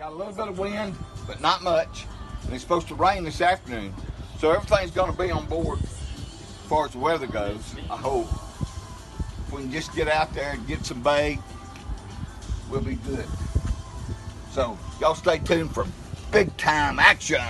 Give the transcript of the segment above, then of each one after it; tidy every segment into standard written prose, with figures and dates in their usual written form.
Got a little bit of wind, but not much. And it's supposed to rain this afternoon. So everything's going to be on board as far as the weather goes, I hope. If we can just get out there and get some bait, we'll be good. So y'all stay tuned for big time action.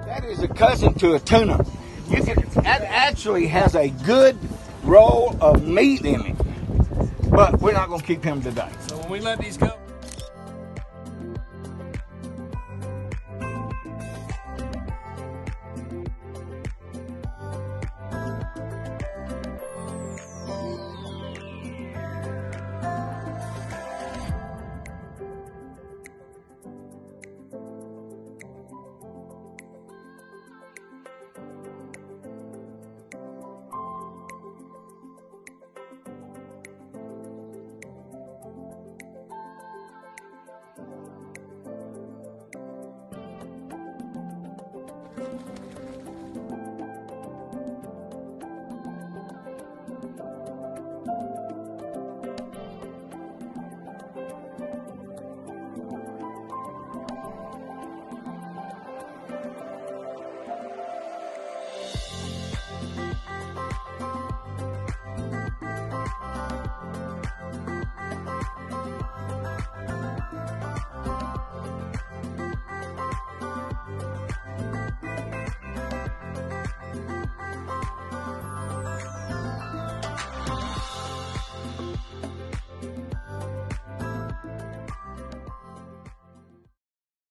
That is a cousin to a tuna. That actually has a good roll of meat in it. But we're not going to keep him today. So when we let these go.